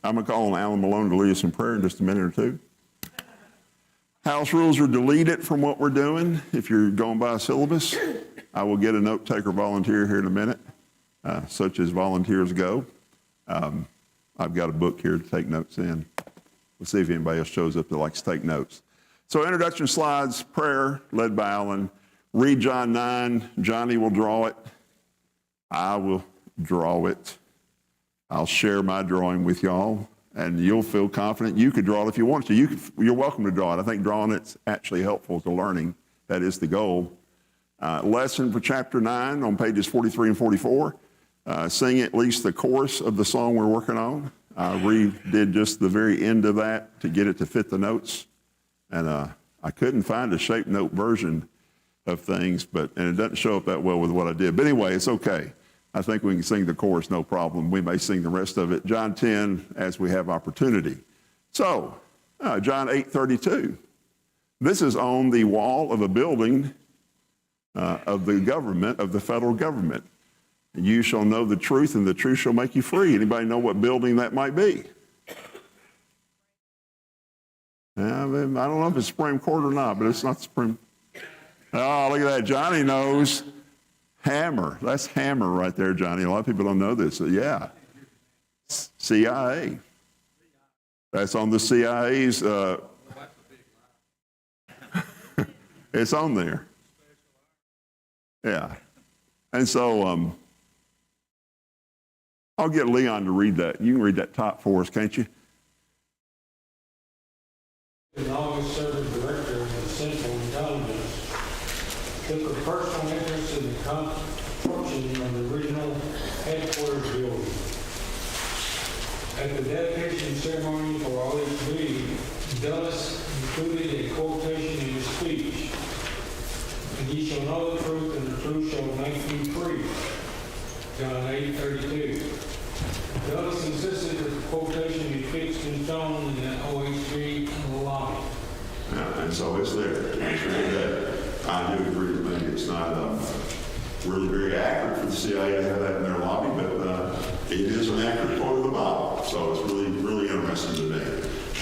I'm going to call on Alan Malone to lead us in prayer in just a minute or two. House rules are deleted from what we're doing. If you're going by a syllabus, I will get a note taker volunteer here in a minute, such as volunteers go. I've got a book here to take notes in. We'll see if anybody else shows up that likes to take notes. So introduction slides, prayer led by Alan. Read John 9. Johnny will draw it. I will draw it. I'll share my drawing with y'all, and you'll feel confident. You could draw it if you want to. You're welcome to draw it. I think drawing it's actually helpful to learning. That is the goal. Lesson for chapter 9 on pages 43 and 44. Sing at least the chorus of the song we're working on. I redid just the very end of that to get it to fit the notes. And I couldn't find a shape note version of things, and it doesn't show up that well with what I did. But anyway, it's okay. I think we can sing the chorus, no problem. We may sing the rest of it. John 10, as we have opportunity. So, John 8:32. This is on the wall of a building of the government, of the federal government. You shall know the truth, and the truth shall make you free. Anybody know what building that might be? I don't know if it's Supreme Court or not, but it's not the Supreme. Oh, look at that. Johnny knows. Hammer. That's Hammer right there, Johnny. A lot of people don't know this. So yeah. CIA. That's on the CIA's. It's on there. Yeah. And so I'll get Leon to read that. You can read that top for us, can't you? The longest serving director of the Central Intelligence took a personal interest in the construction of the original headquarters building. At the dedication ceremony for OHB, Dulles included a quotation in his speech, "And ye shall know the truth, and the truth shall make you free." John 8:32. Dulles insisted that the quotation be fixed in stone in the OHB lobby. And so it's there. I do agree with maybe it's not really very accurate for the CIA to have that in their lobby, but it is an accurate quote of the Bible. So it's really, really interesting to me.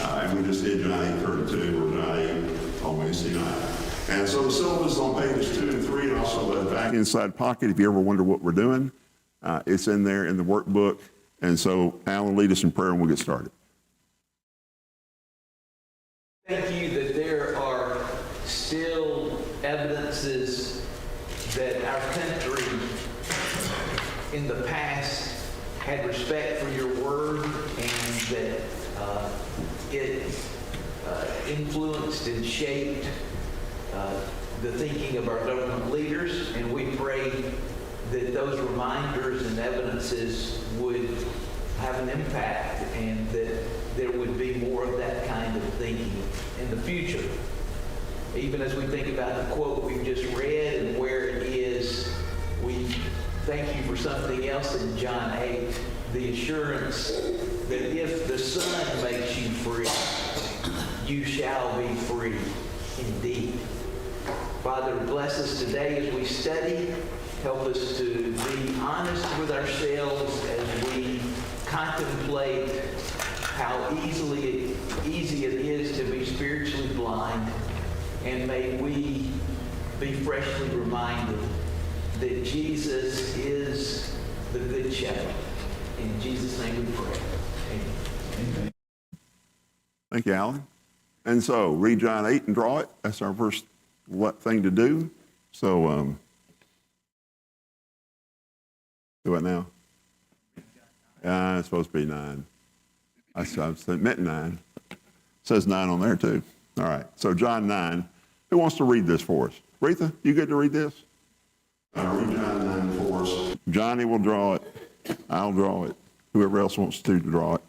And we just did John 8:32 or John 8 on Wednesday night. And so the syllabus is on pages 2 and 3, and also the back inside pocket. If you ever wonder what we're doing, it's in there in the workbook. And so Alan, lead us in prayer and we'll get started. Thank you that there are still evidences that our country in the past had respect for your word, and that it influenced and shaped the thinking of our government leaders. And we pray that those reminders and evidences would have an impact, and that there would be more of that kind of thinking in the future. Even as we think about the quote we've just read and where it is, we thank you for something else in John 8, the assurance that if the Son makes you free, you shall be free indeed. Father, bless us today as we study. Help us to be honest with ourselves as we contemplate how easy it is to be spiritually blind. And may we be freshly reminded that Jesus is the Good Shepherd. In Jesus' name we pray. Amen. Thank you, Alan. And so read John 8 and draw it. That's our first thing to do. So do it now. It's supposed to be 9. I meant 9. It says 9 on there too. All right. So John 9. Who wants to read this for us? Retha, you good to read this? Read John 9 for us. Johnny will draw it. I'll draw it. Whoever else wants to draw it.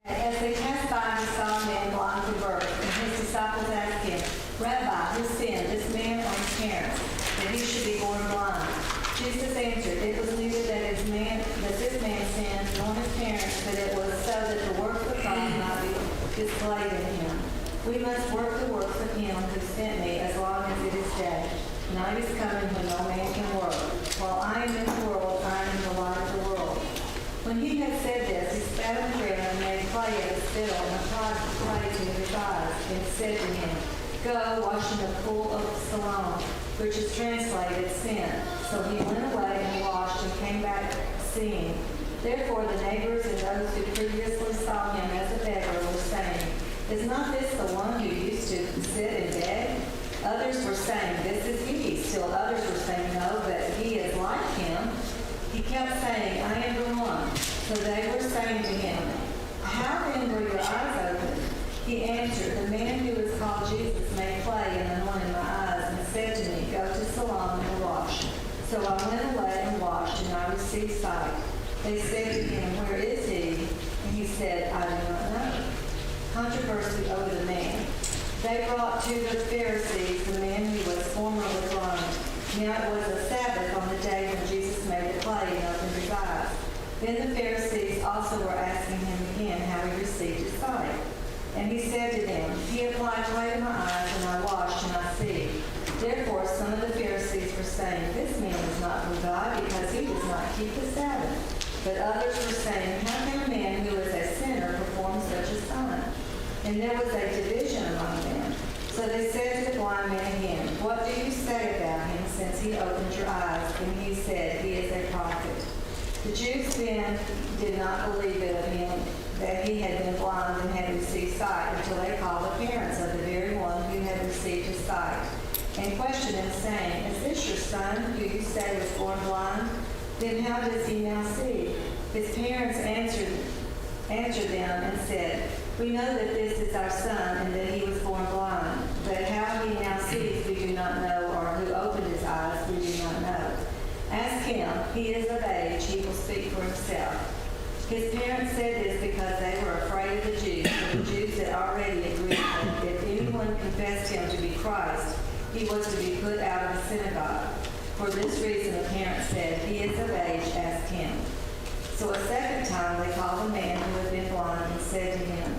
As they passed by, he saw a man blind from birth, and his disciples asked him, "Rabbi, who sinned, this man or his parents, that he should be born blind?" Jesus answered, "It was neither that this man sinned, nor his parents, but it was so that the works of God might be displayed in him. We must work the works of him who sent me as long as it is day. Night is coming when no man can work. While I am in the world, I am the light of the world." When he had said this, he spat on the ground and made clay of his spittle and applied the clay to his eyes, and said to him, Go, wash in the pool of Siloam, which is translated sin. So he went away and washed and came back seeing. Therefore the neighbors and those who previously saw him as a beggar were saying, Is not this the one who used to sit and beg? Others were saying, This is he. Still others were saying, No, but he is like him. He kept saying, I am the one. So they were saying to him, How then were your eyes opened? He answered, The man who is called Jesus made clay and anointed my eyes and said to me, Go to Siloam and wash. So I went away and washed, and I received sight. They said to him, Where is he? And he said, I do not know. Controversy over the man. They brought to the Pharisees the man who was formerly blind. Now it was a Sabbath on the day when Jesus made the clay and opened his eyes. Then the Pharisees also were asking him again how he received his sight. And he said to them, He applied clay to my eyes, and I washed, and I see. Therefore some of the Pharisees were saying, This man is not from God, because he does not keep the Sabbath. But others were saying, How can a man who is a sinner perform such a sign? And there was a division among them. So they said to the blind man again, What do you say about him, since he opened your eyes? And he said, He is a prophet. The Jews then did not believe it of him that he had been blind and had received sight, until they called the parents of the very one who had received his sight, and questioned him, saying, Is this your son, who you say was born blind? Then how does he now see? His parents answered them and said, We know that this is our son, and that he was born blind. But how he now sees we do not know, or who opened his eyes we do not know. Ask him, he is of age, he will speak for himself. His parents said this because they were afraid of the Jews, for the Jews had already agreed that if anyone confessed him to be Christ, he was to be put out of the synagogue. For this reason the parents said, He is of age, ask him. So a second time they called the man who had been blind and said to him,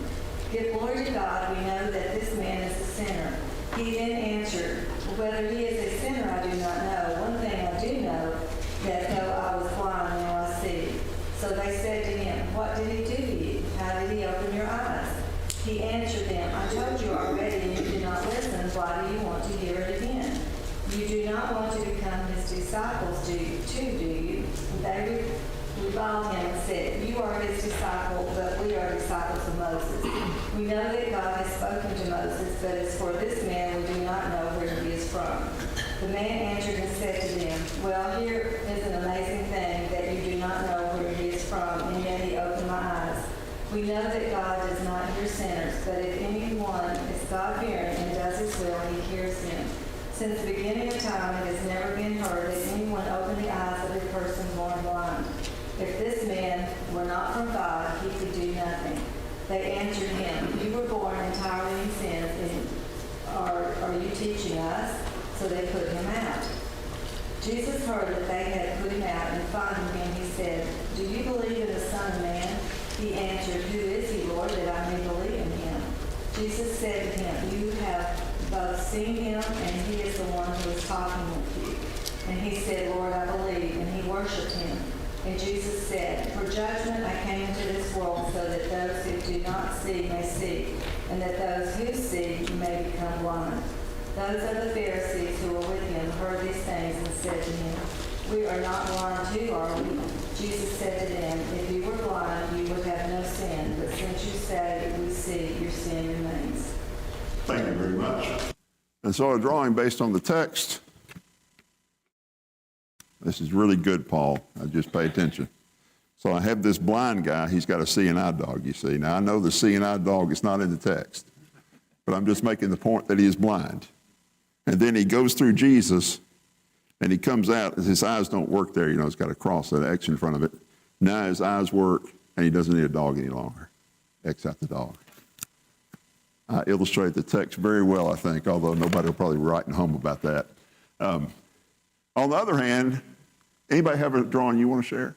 Give glory to God, we know that this man is a sinner. He then answered, Whether he is a sinner I do not know. One thing I do know, that though I was blind, now I see. So they said to him, What did he do to you? How did he open your eyes? He answered them, I told you already, and you did not listen. Why do you want to hear it again? You do not want to become his disciples, do you? They reviled him and said, You are his disciple, but we are disciples of Moses. We know that God has spoken to Moses, but as for this man, we do not know where he is from. The man answered and said to them, Well, here is an amazing thing, that you do not know where he is from, and yet he opened my eyes. We know that God does not hear sinners, but if anyone is God-fearing and does his will, he hears him. Since the beginning of time, it has never been heard that anyone opened the eyes of a person born blind. If this man were not from God, he could do nothing. They answered him, You were born entirely in sin, and are you teaching us? So they put him out. Jesus heard that they had put him out, and finding him, he said, Do you believe in the Son of Man? He answered, Who is he, Lord, that I may believe in him? Jesus said to him, You have both seen him, and he is the one who is talking with you. And he said, Lord, I believe, and he worshipped him. And Jesus said, For judgment I came into this world, so that those who do not see may see, and that those who see may become blind. Those of the Pharisees who were with him heard these things and said to him, We are not blind too, are we? Jesus said to them, If you were blind, you would have no sin, but since you say we see, your sin remains. Thank you very much. And so a drawing based on the text. This is really good, Paul. Just pay attention. So I have this blind guy. He's got a seeing eye dog, you see. Now, I know the seeing eye dog is not in the text, but I'm just making the point that he is blind. And then he goes through Jesus, and he comes out. His eyes don't work there. You know, it's got a cross, that X in front of it. Now his eyes work, and he doesn't need a dog any longer. X out the dog. I illustrate the text very well, I think, although nobody will probably be writing home about that. On the other hand, anybody have a drawing you want to share?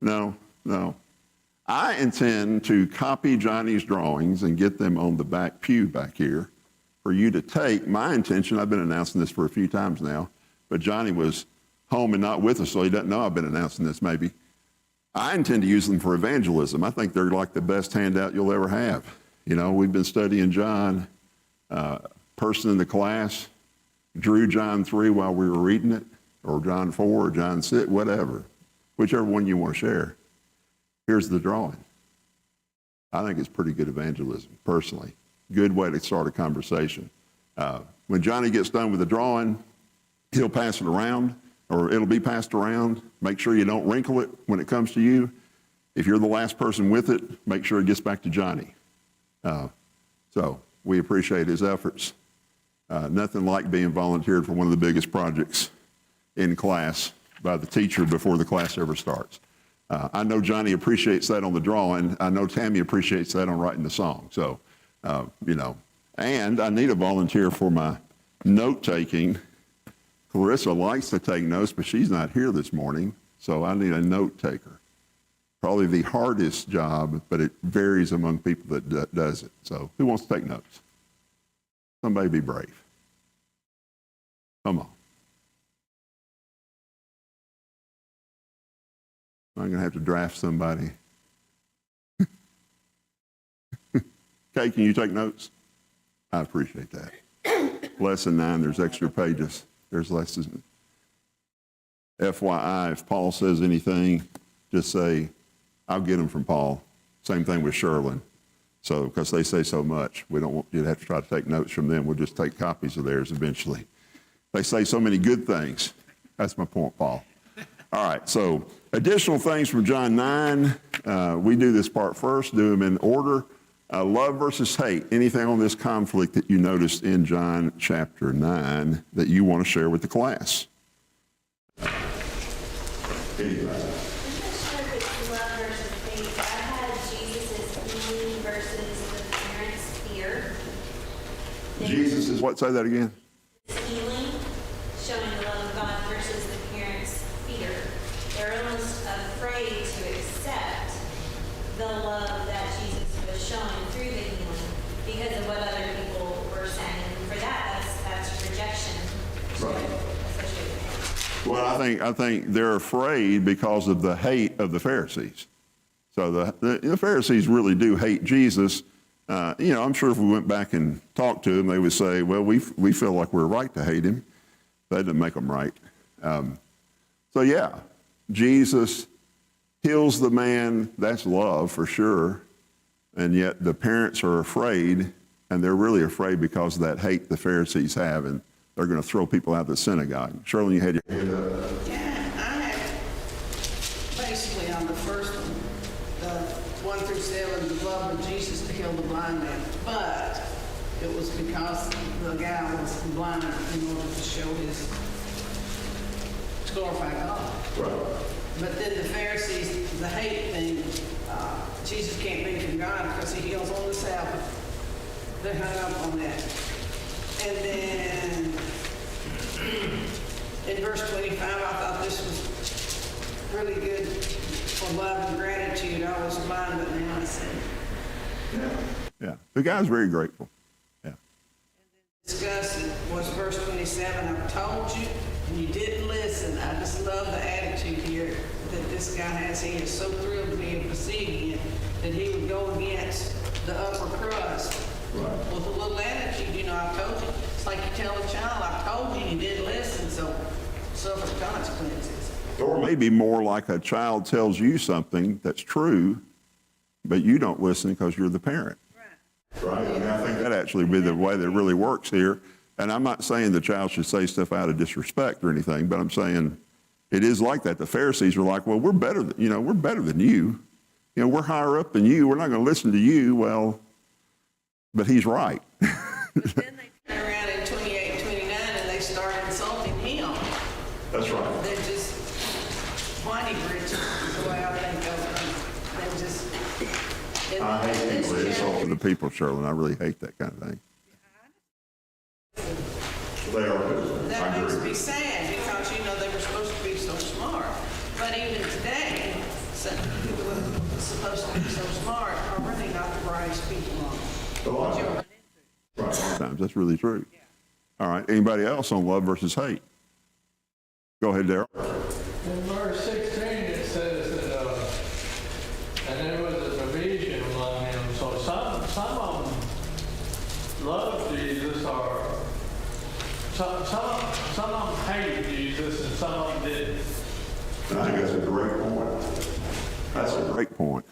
No. I intend to copy Johnny's drawings and get them on the back pew back here for you to take. My intention, I've been announcing this for a few times now, but Johnny was home and not with us, so he doesn't know I've been announcing this maybe. I intend to use them for evangelism. I think they're like the best handout you'll ever have. You know, we've been studying John. Person in the class drew John 3 while we were reading it, or John 4, or John 6, whatever. Whichever one you want to share. Here's the drawing. I think it's pretty good evangelism, personally. Good way to start a conversation. When Johnny gets done with the drawing, he'll pass it around, or it'll be passed around. Make sure you don't wrinkle it when it comes to you. If you're the last person with it, make sure it gets back to Johnny. So we appreciate his efforts. Nothing like being volunteered for one of the biggest projects in class by the teacher before the class ever starts. I know Johnny appreciates that on the drawing. I know Tammy appreciates that on writing the song. So, you know, and I need a volunteer for my note-taking. Clarissa likes to take notes, but she's not here this morning, so I need a note-taker. Probably the hardest job, but it varies among people that does it. So who wants to take notes? Somebody be brave. Come on. I'm going to have to draft somebody. Kay, can you take notes? I appreciate that. Lesson 9, there's extra pages. There's lessons. FYI, if Paul says anything, just say, I'll get them from Paul. Same thing with Sherlin. So, because they say so much, we don't want you to have to try to take notes from them. We'll just take copies of theirs eventually. They say so many good things. That's my point, Paul. All right, so additional things from John 9. We do this part first, do them in order. Love versus hate. Anything on this conflict that you noticed in John chapter 9 that you want to share with the class? Anybody? Jesus is what? Say that again. Healing, showing the love of God versus the parents' fear. They're almost afraid to accept the love that Jesus was showing through the healing because of what other people were saying. And for that, that's rejection. Right. Especially with him. Well, I think they're afraid because of the hate of the Pharisees. So the Pharisees really do hate Jesus. You know, I'm sure if we went back and talked to them, they would say, well, we feel like we're right to hate him. That didn't make them right. So yeah, Jesus heals the man. That's love for sure. And yet the parents are afraid, and they're really afraid because of that hate the Pharisees have, and they're going to throw people out of the synagogue. Shirley, you had your hand up. Yeah, I had basically on the first one, the 1 through 7, the love of Jesus to heal the blind man. But it was because the guy was blind in order to show to glorify God. Right. But then the Pharisees, the hate thing, Jesus can't be from God because he heals on the Sabbath. They hung up on that. And then in verse 25, I thought this was really good for love and gratitude. I was blind, but now I see. Yeah. The guy's very grateful. Yeah. Discuss it was verse 27. I've told you, and you didn't listen. I just love the attitude here that this guy has. He is so thrilled to be able to see again that he would go against the upper crust. Right. With a little attitude, you know, I've told you. It's like you tell a child, I've told you, you didn't listen, so suffer consequences. Or maybe more like a child tells you something that's true, but you don't listen because you're the parent. Right. I mean, I think that actually be the way that really works here. And I'm not saying the child should say stuff out of disrespect or anything, but I'm saying it is like that. The Pharisees were like, well, we're better than you. You know, we're higher up than you. We're not going to listen to you. Well, but he's right. But then they turn around in 28 and 29 and they start insulting him. That's right. They're just whiny britches, is the way I think of them. They're just... I hate people that insult the people, Shirley. I really hate that kind of thing. They are. That makes me sad because, you know, they were supposed to be so smart. But even today, some people who are supposed to be so smart are really not the brightest people on it. A lot of times. That's really true. All right. Anybody else on love versus hate? Go ahead, Darryl. In verse 16, it says that And there was a division among them. So some of them loved Jesus, or some of them hated Jesus, and some of them didn't. I think that's a great point. That's a great point.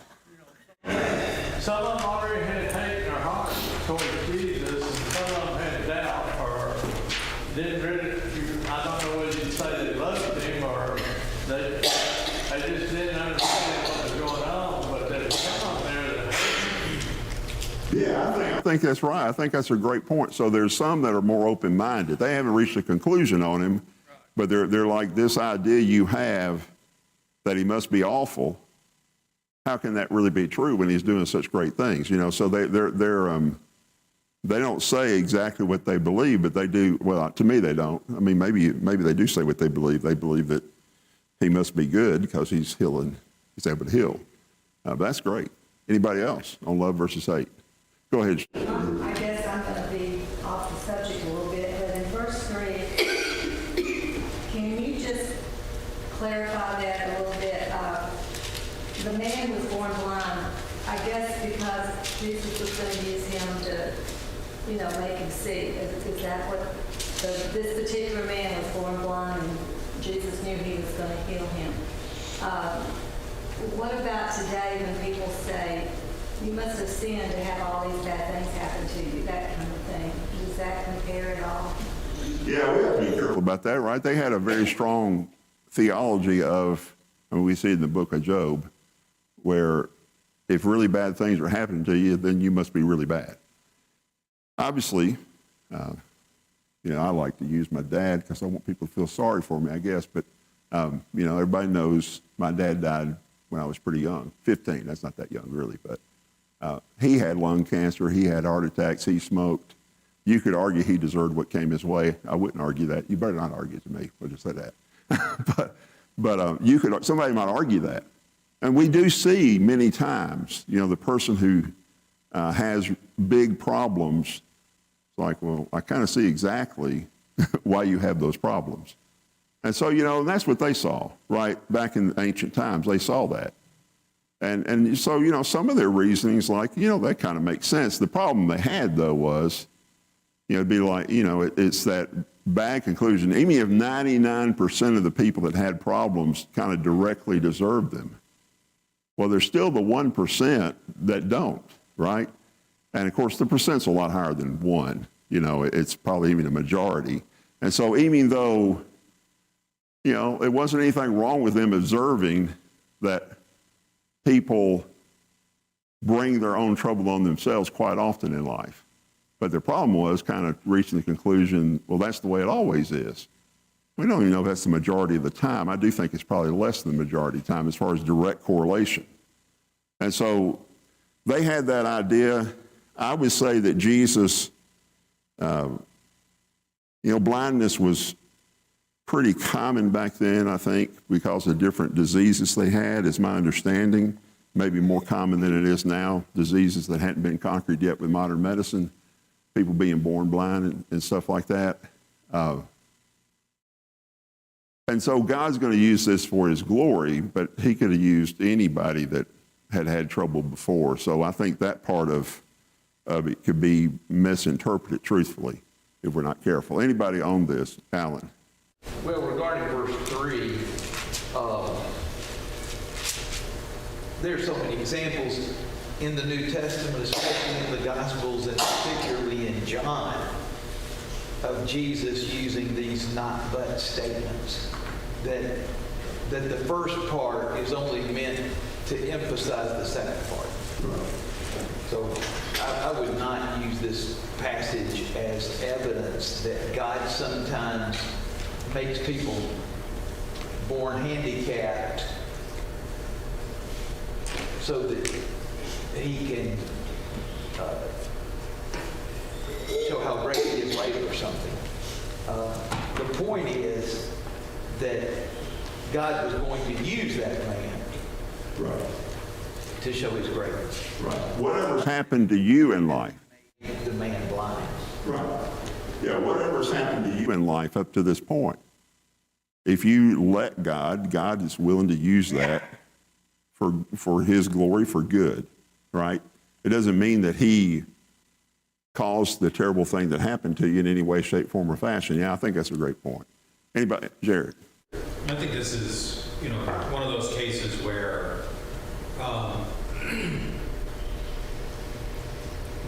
Some of them already had taken their heart towards Jesus, and some of them had doubt, or didn't really, I don't know whether you'd say they loved him, or they just didn't understand what was going on, but there was some of them there that hated him. Yeah, I think that's right. I think that's a great point. So there's some that are more open-minded. They haven't reached a conclusion on him, but they're like, this idea you have that he must be awful, how can that really be true when he's doing such great things? You know, so they don't say exactly what they believe, but they do. Well, to me, they don't. I mean, maybe they do say what they believe. They believe that he must be good because he's healing. He's able to heal. But that's great. Anybody else on love versus hate? Go ahead. I guess I'm going to be off the subject a little bit, but in verse 3, can you just clarify that a little bit? The man was born blind, I guess because Jesus was going to use him to, make him see. Is that what, this particular man was born blind and Jesus knew he was going to heal him. What about today when people say, you must have sinned to have all these bad things happen to you, that kind of thing? Does that compare at all? Yeah, we have to be careful about that, right? They had a very strong theology of, we see it in the book of Job, where if really bad things are happening to you, then you must be really bad. Obviously, I like to use my dad because I want people to feel sorry for me, I guess. But, everybody knows my dad died when I was pretty young, 15. That's not that young, really. But he had lung cancer. He had heart attacks. He smoked. You could argue he deserved what came his way. I wouldn't argue that. You better not argue to me. We'll just say that. but somebody might argue that. And we do see many times, the person who has big problems, it's like, well, I kind of see exactly why you have those problems. And so, that's what they saw, right? Back in ancient times, they saw that. And so, some of their reasonings, like, that kind of makes sense. The problem they had, though, was, it'd be like, it's that bad conclusion. Even if 99% of the people that had problems kind of directly deserved them, well, there's still the 1% that don't, right? And of course, the percent's a lot higher than 1. It's probably even a majority. And so even though, it wasn't anything wrong with them observing that people bring their own trouble on themselves quite often in life. But the problem was kind of reaching the conclusion, well, that's the way it always is. We don't even know if that's the majority of the time. I do think it's probably less than the majority of the time as far as direct correlation. And so they had that idea. I would say that Jesus, blindness was pretty common back then, I think, because of different diseases they had, is my understanding. Maybe more common than it is now, diseases that hadn't been conquered yet with modern medicine, people being born blind and stuff like that. And so God's going to use this for his glory, but he could have used anybody that had trouble before. So I think that part of it could be misinterpreted truthfully if we're not careful. Anybody on this? Alan? Well, regarding verse 3, there's so many examples in the New Testament, especially in the Gospels and particularly in John, of Jesus using these not but statements. That the first part is only meant to emphasize the second part. So I would not use this passage as evidence that God sometimes makes people born handicapped so that he can show how great he is later or something. The point is that God was going to use that man to show his greatness. Right. Whatever's happened to you in life. The man blind. Right. Yeah, whatever's happened to you in life up to this point. If you let God is willing to use that for his glory, for good, right? It doesn't mean that he caused the terrible thing that happened to you in any way, shape, form, or fashion. Yeah, I think that's a great point. Anybody? Jared? I think this is, one of those cases where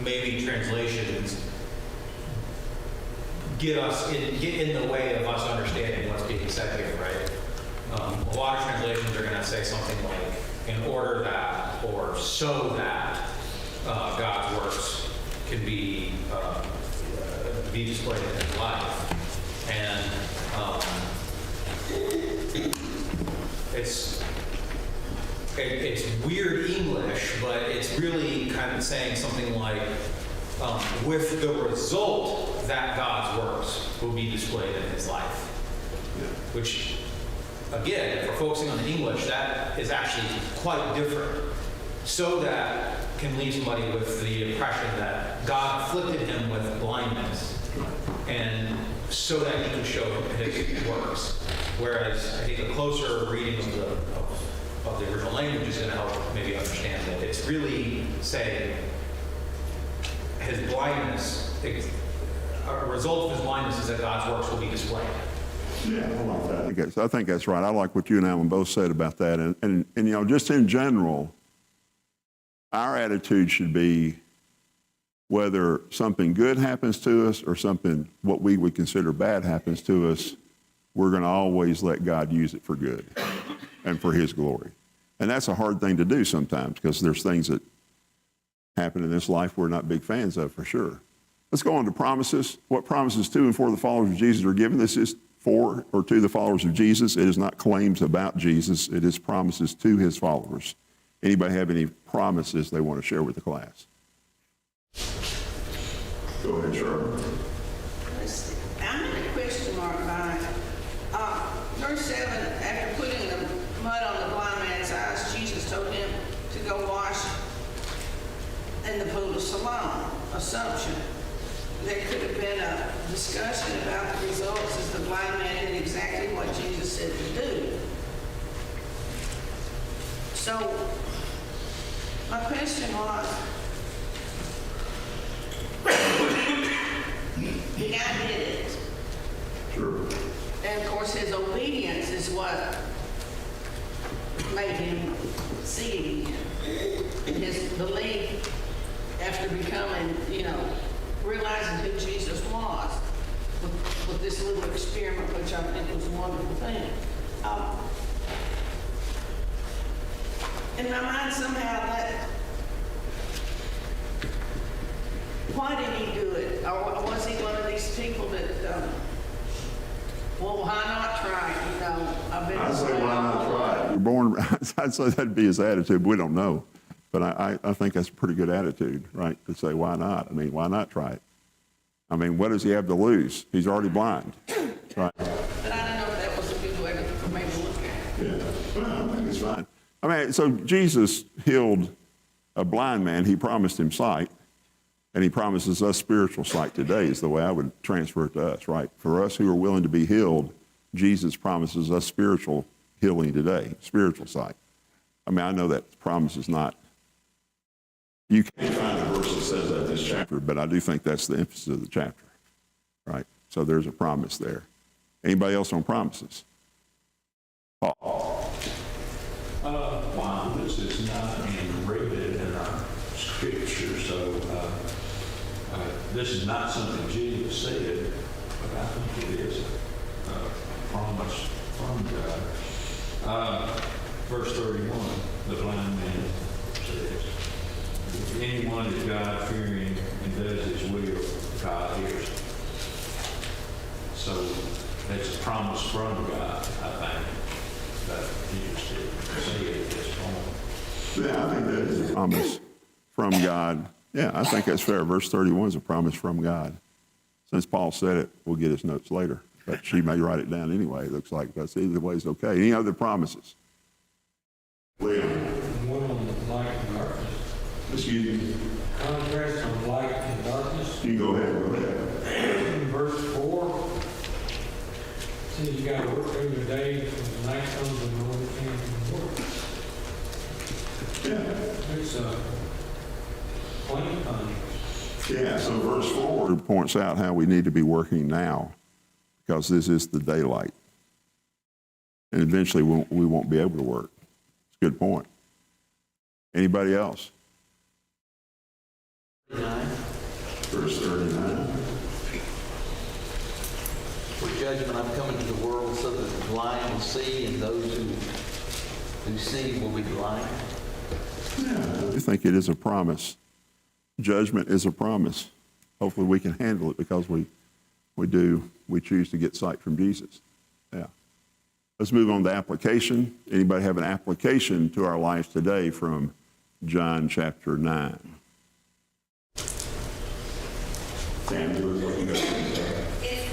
maybe translations get in the way of us understanding what's being said here, right? A lot of translations are going to say something like, in order that, or so that God's works can be displayed in his life. And it's weird English, but it's really kind of saying something like, with the result that God's works will be displayed in his life. Which, again, if we're focusing on the English, that is actually quite different. So that can leave somebody with the impression that God afflicted him with blindness, and so that he could show his works. Whereas I think a closer reading of the original language is going to help maybe understand that it's really saying his blindness, a result of his blindness is that God's works will be displayed. Yeah, I like that. I think that's right. I like what you and Alan both said about that. And just in general, our attitude should be whether something good happens to us or something what we would consider bad happens to us, we're going to always let God use it for good and for his glory. And that's a hard thing to do sometimes because there's things that happen in this life we're not big fans of, for sure. Let's go on to promises. What promises to and for the followers of Jesus are given? This is for or to the followers of Jesus. It is not claims about Jesus. It is promises to his followers. Anybody have any promises they want to share with the class? Go ahead, Charlotte. I'm in a question mark by it. Verse 7, after putting the mud on the blind man's eyes, Jesus told him to go wash in the pool of Siloam. Assumption. There could have been a discussion about the results as the blind man did exactly what Jesus said to do. So, my question was, the guy did it. Sure. And of course, his obedience is what made him see it. And his belief after becoming, realizing who Jesus was with this little experiment, which I think was a wonderful thing. In my mind, somehow, that why did he do it? Or was he one of these people that, well, why not try it? I've been. I'd say why not try it? You're born. I'd say that'd be his attitude. We don't know, but I think that's a pretty good attitude, right? To say why not? I mean, why not try it? I mean, what does he have to lose? He's already blind, right? But I don't know if that was a good way for me to look at it. Yeah, well, I think it's fine. I mean, so Jesus healed a blind man. He promised him sight, and he promises us spiritual sight today is the way I would transfer it to us, right? For us who are willing to be healed, Jesus promises us spiritual healing today, spiritual sight. I mean, I know that promise is not, you can't find a verse that says that in this chapter, but I do think that's the emphasis of the chapter, right? So there's a promise there. Anybody else on promises? Paul. Wow, this is not enumerated in our scripture, so this is not something Jesus said, but I think it is a promise from God. Verse 31, the blind man says, if anyone is God-fearing and does his will, God hears him. So that's a promise from God, I think, that Jesus did say it at this point. Yeah, I think that is a promise from God. Yeah, I think that's fair. Verse 31 is a promise from God. Since Paul said it, we'll get his notes later. But she may write it down anyway. It looks like that's either way is okay. Any other promises? Leon. One on the light and darkness. Excuse me. Contrast on light and darkness. You go ahead. Go ahead. Verse 4 says you got to work through the day, when the night comes and no one can work. It's plain funny. Yeah, so verse 4 points out how we need to be working now because this is the daylight. And eventually we won't be able to work. It's a good point. Anybody else? 9. Verse 39. For judgment I'm coming to the world so that the blind will see and those who see will be blind. I think it is a promise. Judgment is a promise. Hopefully we can handle it because we choose to get sight from Jesus. Yeah. Let's move on to application. Anybody have an application to our lives today from John chapter 9? Sandy was looking at It's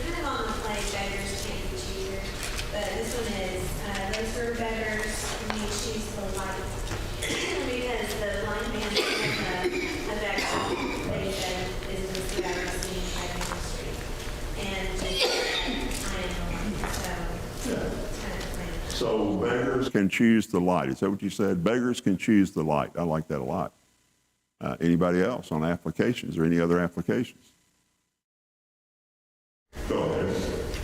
kind of on the play, beggars can't be choosers, but this one is, those who are beggars need to choose the light. Because the blind man has a beggar, they said, is this the guy I've seen hiding in the street. And I am the light, so it's kind of plain. So beggars can choose the light. Is that what you said? Beggars can choose the light. I like that a lot. Anybody else on applications or any other applications? Go ahead.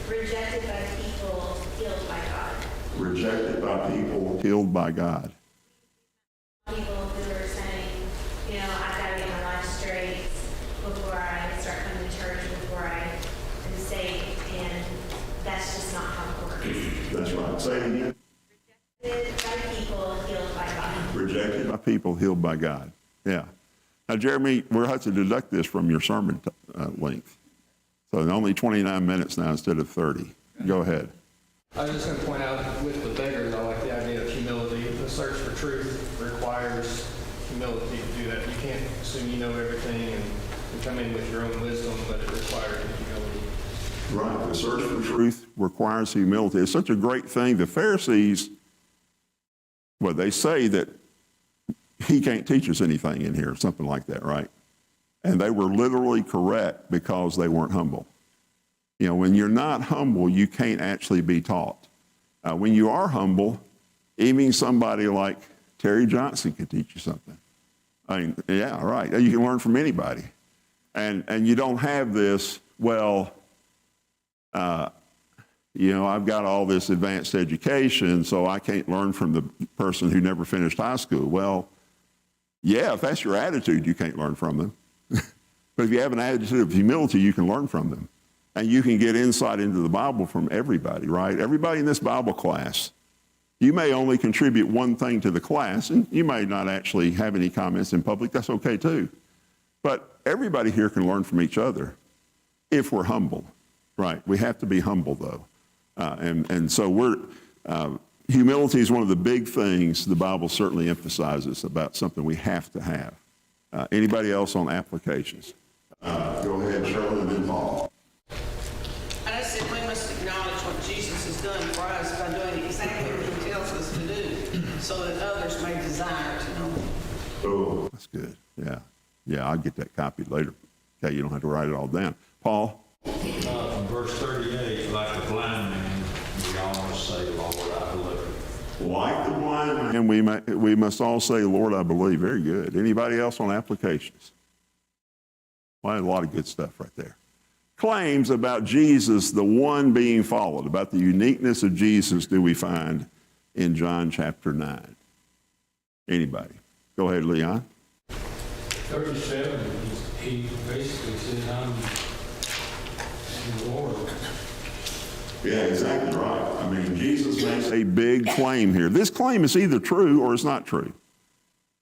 Rejected by people, healed by God. Rejected by people, healed by God. People who are saying, you know, I've got to get my life straight before I start coming to church, before I am saved, and that's just not how it works. That's right. Say it again. Rejected by people, healed by God. Rejected by people, healed by God. Yeah. Now, Jeremy, we'll have to deduct this from your sermon length. So only 29 minutes now instead of 30. Go ahead. I was just going to point out with the beggars, I like the idea of humility. The search for truth requires humility to do that. You can't assume you know everything and come in with your own wisdom, but it requires humility. Right. The search for truth requires humility. It's such a great thing. The Pharisees, well, they say that he can't teach us anything in here, something like that, right? And they were literally correct because they weren't humble. You know, when you're not humble, you can't actually be taught. When you are humble, even somebody like Terry Johnson can teach you something. I mean, yeah, right. You can learn from anybody. And you don't have this, well, you know, I've got all this advanced education, so I can't learn from the person who never finished high school. Well, yeah, if that's your attitude, you can't learn from them. But if you have an attitude of humility, you can learn from them. And you can get insight into the Bible from everybody, right? Everybody in this Bible class, you may only contribute one thing to the class, and you may not actually have any comments in public. That's okay, too. But everybody here can learn from each other if we're humble, right? We have to be humble, though. And so humility is one of the big things the Bible certainly emphasizes about something we have to have. Anybody else on applications? Go ahead, Shirley, and then Paul. I just said we must acknowledge what Jesus has done for us by doing exactly what he tells us to do, so that others may desire to know him. Oh, that's good. Yeah. Yeah, I'll get that copied later. Okay, you don't have to write it all down. Paul? From verse 38, like the blind man, we all must say, Lord, I believe. Like the blind man, we must all say, Lord, I believe. Very good. Anybody else on applications? Well, a lot of good stuff right there. Claims about Jesus, the one being followed, about the uniqueness of Jesus do we find in John chapter 9. Anybody? Go ahead, Leon. 37, he basically said, I'm the Lord. Yeah, exactly right. I mean, Jesus makes a big claim here. This claim is either true or it's not true,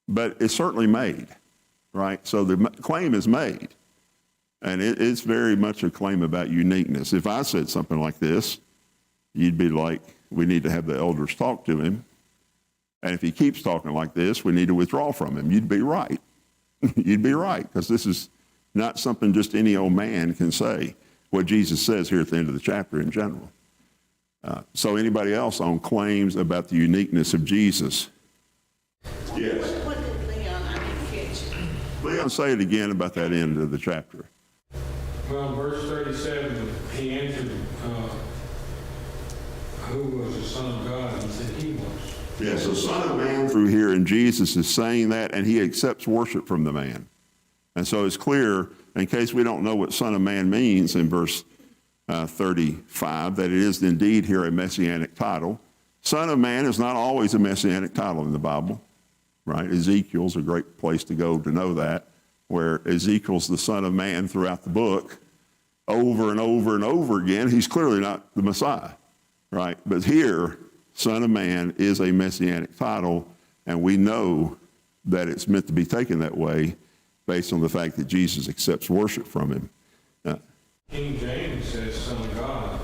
but it's certainly made, right? So the claim is made, and it's very much a claim about uniqueness. If I said something like this, you'd be like, we need to have the elders talk to him, and if he keeps talking like this, we need to withdraw from him. You'd be right. You'd be right, because this is not something just any old man can say, what Jesus says here at the end of the chapter in general. So anybody else on claims about the uniqueness of Jesus? Yes. What did Leon, I didn't catch it. Leon, say it again about that end of the chapter. Well, in verse 37, he answered, who was the Son of God? He said he was. Yeah, so Son of Man through here, and Jesus is saying that, and he accepts worship from the man. And so it's clear, in case we don't know what Son of Man means in verse 35, that it is indeed here a messianic title. Son of Man is not always a messianic title in the Bible, right? Ezekiel's a great place to go to know that, where Ezekiel's the Son of Man throughout the book, over and over and over again. He's clearly not the Messiah, right? But here, Son of Man is a messianic title, and we know that it's meant to be taken that way based on the fact that Jesus accepts worship from him. King James says Son of God.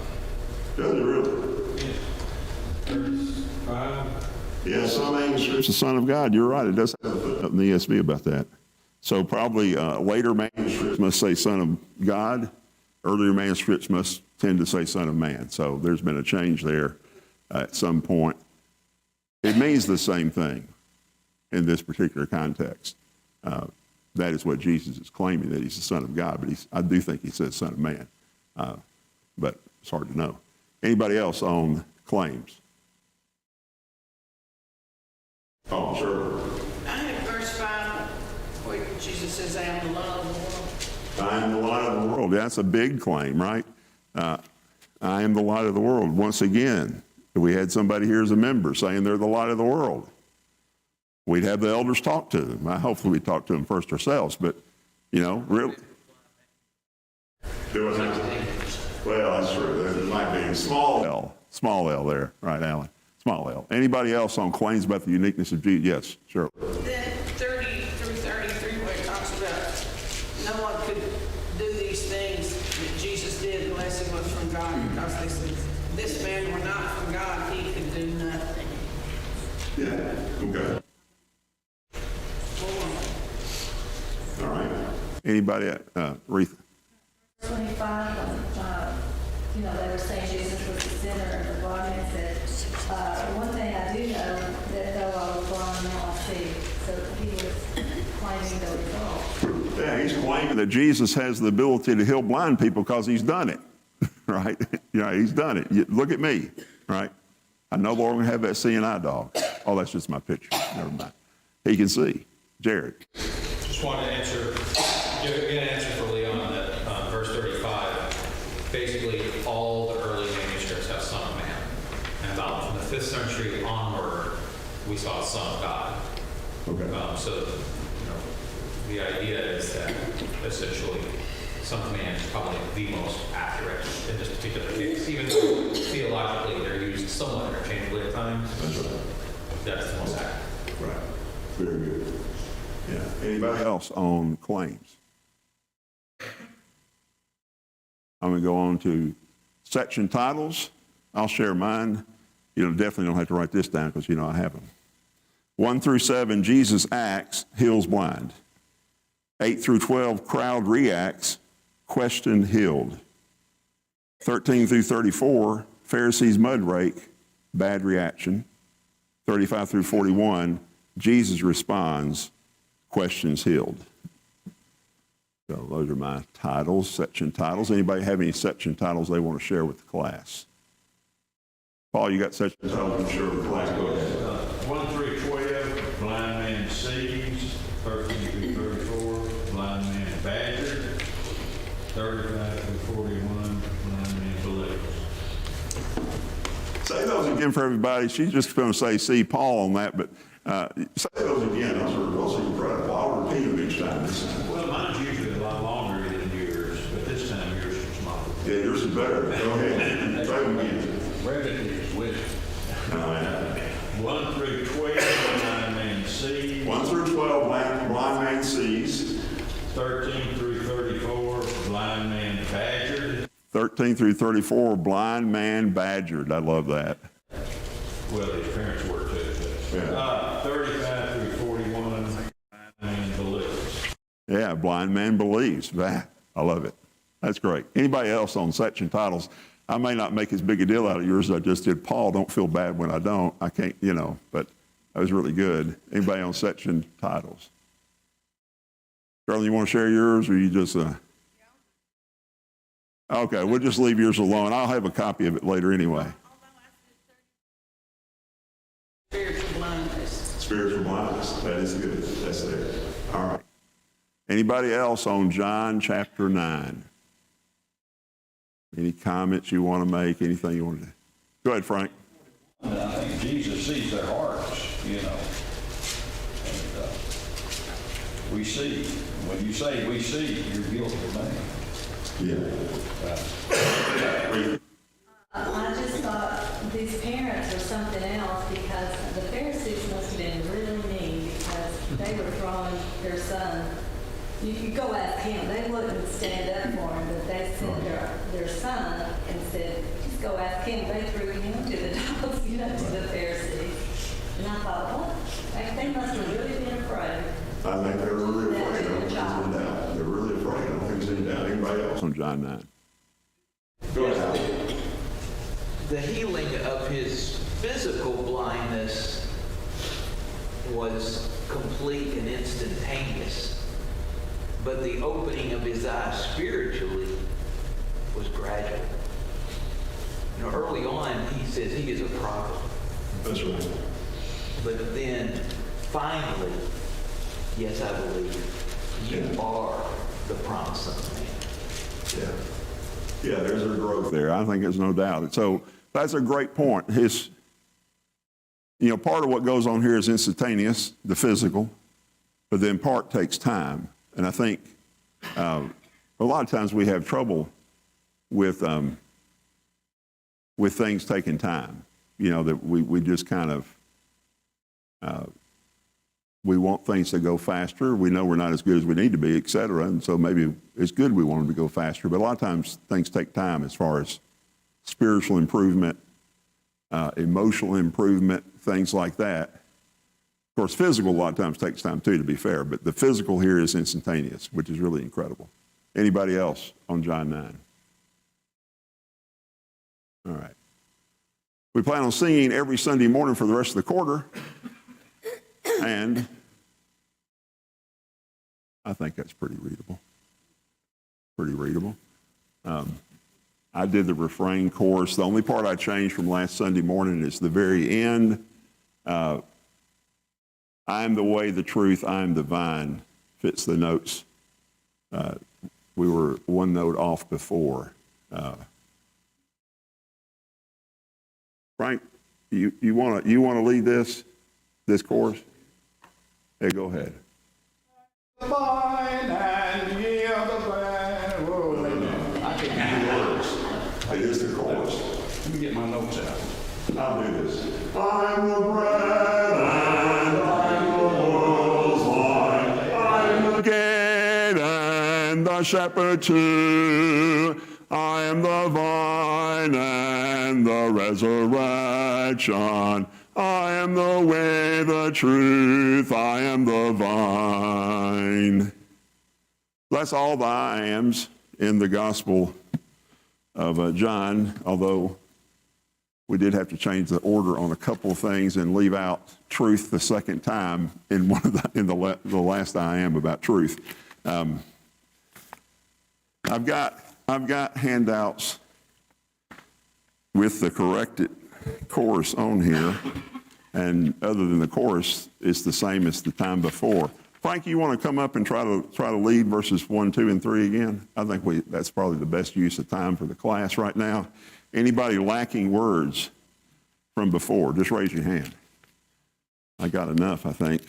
Does it really? Yes. Verse 5. Yeah, some manuscripts, the Son of God. You're right. It does have a footnote in the ESV about that. So probably later manuscripts must say Son of God. Earlier manuscripts must tend to say Son of Man. So there's been a change there at some point. It means the same thing in this particular context. That is what Jesus is claiming, that he's the Son of God. But I do think he says Son of Man. But it's hard to know. Anybody else on claims? Oh, sure. I have verse 5, where Jesus says, I am the light of the world. I am the light of the world. That's a big claim, right? I am the light of the world. Once again, if we had somebody here as a member saying they're the light of the world, we'd have the elders talk to them. Hopefully we'd talk to them first ourselves, but, really. Well, that's true. There might be a small L there, right, Alan? Small L. Anybody else on claims about the uniqueness of Jesus? Yes, sure. Then 30 through 33, where it talks about no one could do these things that Jesus did unless he was from God, because they said, this man were not from God, he could do nothing. Yeah, okay. All right. Anybody, Retha? 25, they were saying Jesus was the center of the body, and said, one thing I do know, that though I was blind, now I see. So he was claiming the result. Yeah, he's claiming that Jesus has the ability to heal blind people because he's done it, right? He's done it. Look at me, right? I no longer have that seeing eye dog. Oh, that's just my picture. Never mind. He can see. Jared. Just wanted to get an answer for Leon on that verse 35. Basically, all the early manuscripts have Son of Man. And about from the 5th century onward, we saw Son of God. Okay. So, the idea is that essentially Son of Man is probably the most accurate in this particular case. Even though theologically they're used somewhat interchangeably at times, that's the most accurate. Right. Very good. Yeah. Anybody else on claims? I'm going to go on to section titles. I'll share mine. Definitely don't have to write this down because I have them. 1 through 7, Jesus acts, heals blind. 8 through 12, crowd reacts, question healed. 13 through 34, Pharisees mud rake, bad reaction. 35 through 41, Jesus responds, questions healed. So those are my titles, section titles. Anybody have any section titles they want to share with the class? Paul, you got section titles to share with the class? Go ahead. 1 through 12, blind man sees. 13 through 34, blind man badgered. 35 through 41, blind man believes. Say those again for everybody. She's just going to say, see Paul on that, but say those again. Those are incredible. I'll repeat them each time. Well, mine's usually a lot longer than yours, but this time yours is smaller. Yeah, yours is better. Go ahead. Try them again. Brevity is wisdom. 1 through 12, blind man sees. 1 through 12, blind man sees. 13 through 34, blind man badgered. 13 through 34, blind man badgered. I love that. Well, his parents were too. Yeah. 35 through 41, blind man believes. Yeah, blind man believes. I love it. That's great. Anybody else on section titles? I may not make as big a deal out of yours as I just did. Paul, don't feel bad when I don't. I can't, but that was really good. Anybody on section titles? Charlie, you want to share yours, or you just... Okay, we'll just leave yours alone. I'll have a copy of it later anyway. Spiritual Spiritual blindness, that is good. That's there. All right. Anybody else on John chapter 9? Any comments you want to make? Anything you want to do? Go ahead, Frank. And I think Jesus sees their hearts, you know. And we see. When you say we see, you're guilty of man. Yeah. I just thought these parents were something else because the Pharisees must have been really mean because they were throwing their son. You go ask him, they wouldn't stand up for him, but they sent their son and said, just go ask him. They threw him to the dogs, to the Pharisees. And I thought, what? They must have really been afraid. I think they're really afraid. I don't think there's any doubt. They're really afraid. I don't think there's any doubt. Anybody else on John 9? Go ahead. The healing of his physical blindness was complete and instantaneous, but the opening of his eyes spiritually was gradual. Early on, he says he is a prophet. That's right. But then, finally, yes, I believe, you are the promised Son of Man. Yeah, there's a growth there. I think there's no doubt. So that's a great point. Part of what goes on here is instantaneous, the physical, but then part takes time. And I think a lot of times we have trouble with things taking time. That we just kind of, we want things to go faster. We know we're not as good as we need to be, et cetera. And so maybe it's good we want them to go faster. But a lot of times things take time as far as spiritual improvement, emotional improvement, things like that. Of course, physical a lot of times takes time too, to be fair. But the physical here is instantaneous, which is really incredible. Anybody else on John 9? All right. We plan on singing every Sunday morning for the rest of the quarter. And I think that's pretty readable. Pretty readable. I did the refrain chorus. The only part I changed from last Sunday morning is the very end. I am the way, the truth, I am the vine. Fits the notes. We were one note off before. Frank, you want to lead this chorus? Hey, go ahead. The vine and ye of the vine. Whoa, I can't do the words. It is the chorus. Let me get my notes out. I'll do this. I'm the bread and I'm the world's wine. I'm the gate and the shepherd too. I am the vine and the resurrection. I am the way, the truth, I am the vine. That's all the I ams in the Gospel of John, although we did have to change the order on a couple of things and leave out truth the second time in the last I am about truth. I've got handouts with the corrected chorus on here, and other than the chorus, it's the same as the time before. Frank, you want to come up and try to lead verses 1, 2, and 3 again? I think that's probably the best use of time for the class right now. Anybody lacking words from before, just raise your hand. I got enough, I think.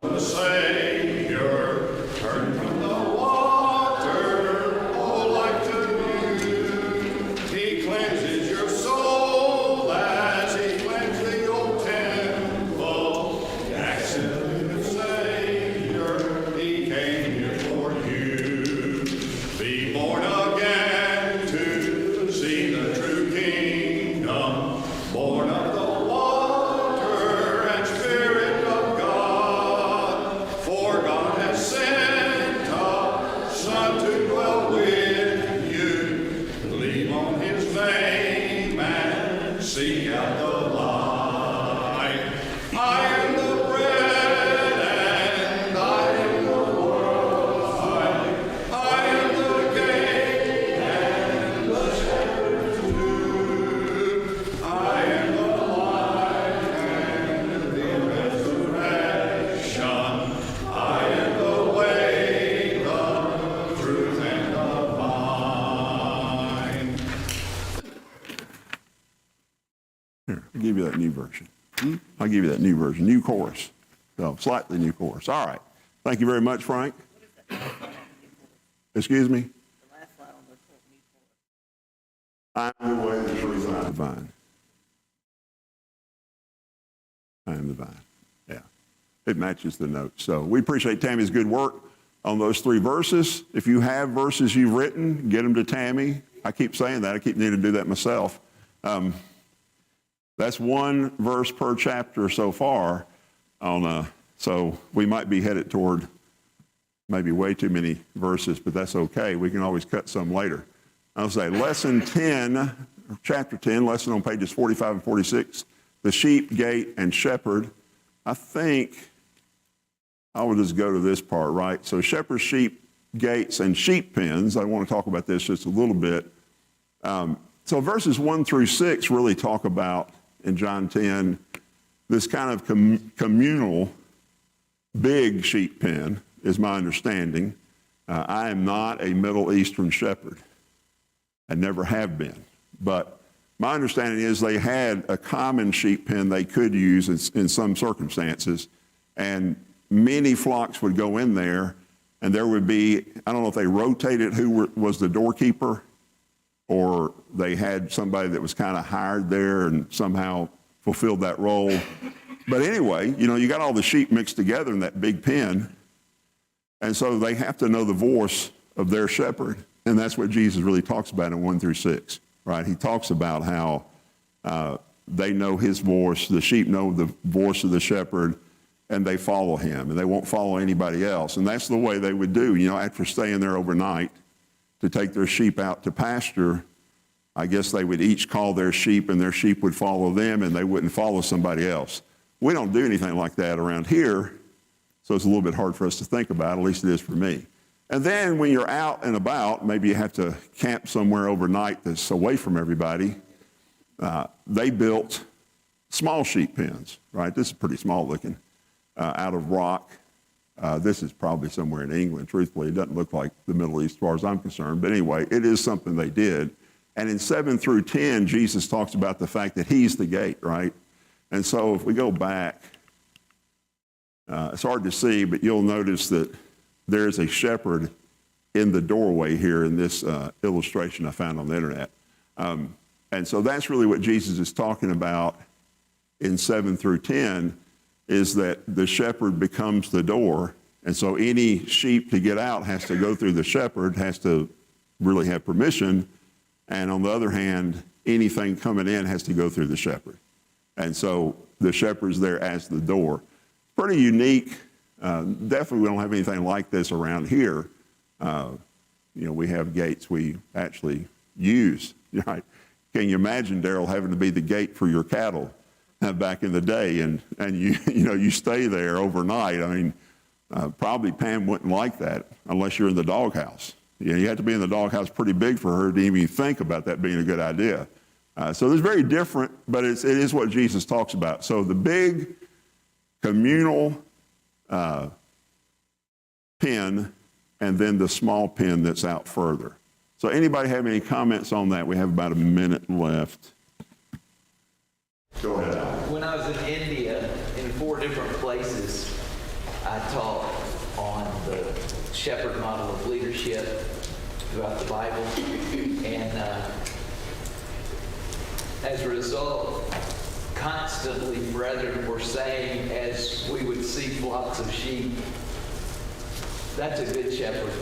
The same give you that new version. I'll give you that new version, new chorus. So slightly new chorus. All right. Thank you very much, Frank. Excuse me? I am the way, the truth, and the vine. I am the vine. Yeah. It matches the notes. So we appreciate Tammy's good work on those 3 verses. If you have verses you've written, get them to Tammy. I keep saying that. I keep needing to do that myself. That's 1 verse per chapter so far. So we might be headed toward maybe way too many verses, but that's okay. We can always cut some later. I'll say lesson 10, chapter 10, lesson on pages 45 and 46, the sheep, gate, and shepherd. I think I will just go to this part, right? So shepherd, sheep, gates, and sheep pens. I want to talk about this just a little bit. So verses 1 through 6 really talk about, in John 10, this kind of communal big sheep pen, is my understanding. I am not a Middle Eastern shepherd. I never have been. But my understanding is they had a common sheep pen they could use in some circumstances, and many flocks would go in there, and there would be, I don't know if they rotated who was the doorkeeper, or they had somebody that was kind of hired there and somehow fulfilled that role. But anyway, you got all the sheep mixed together in that big pen, and so they have to know the voice of their shepherd, and that's what Jesus really talks about in 1 through 6, right? He talks about how they know his voice, the sheep know the voice of the shepherd, and they follow him, and they won't follow anybody else. And that's the way they would do, after staying there overnight to take their sheep out to pasture. I guess they would each call their sheep, and their sheep would follow them, and they wouldn't follow somebody else. We don't do anything like that around here, so it's a little bit hard for us to think about, at least it is for me. And then when you're out and about, maybe you have to camp somewhere overnight that's away from everybody. They built small sheep pens, right? This is pretty small looking, out of rock. This is probably somewhere in England, truthfully. It doesn't look like the Middle East as far as I'm concerned. But anyway, it is something they did. And in 7 through 10, Jesus talks about the fact that he's the gate, right? And so if we go back, it's hard to see, but you'll notice that there's a shepherd in the doorway here in this illustration I found on the internet. And so that's really what Jesus is talking about in 7 through 10, is that the shepherd becomes the door. And so any sheep to get out has to go through the shepherd, has to really have permission. And on the other hand, anything coming in has to go through the shepherd. And so the shepherd's there as the door. Pretty unique. Definitely we don't have anything like this around here. We have gates we actually use, right? Can you imagine, Daryl, having to be the gate for your cattle back in the day, and you stay there overnight? I mean, probably Pam wouldn't like that unless you're in the doghouse. You have to be in the doghouse pretty big for her to even think about that being a good idea. So it's very different, but it is what Jesus talks about. So the big communal pen, and then the small pen that's out further. So anybody have any comments on that? We have about a minute left. Go ahead, Al. When I was in India, in 4 different places, I taught on the shepherd model of leadership throughout the Bible. And as a result, constantly brethren were saying, as we would see flocks of sheep, that's a good shepherd.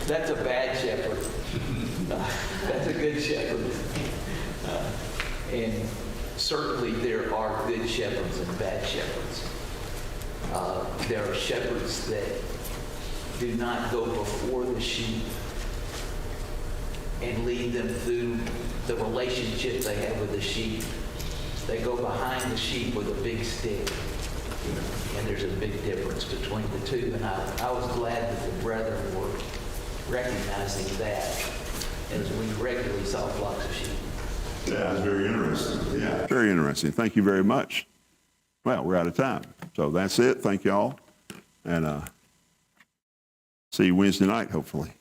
That's a bad shepherd. That's a good shepherd. And certainly there are good shepherds and bad shepherds. There are shepherds that do not go before the sheep and lead them through the relationship they have with the sheep. They go behind the sheep with a big stick. And there's a big difference between the two. And I was glad that the brethren were recognizing that as we regularly saw flocks of sheep. Yeah, it's very interesting. Yeah, very interesting. Thank you very much. Well, we're out of time. So that's it. Thank you all. And see you Wednesday night, hopefully.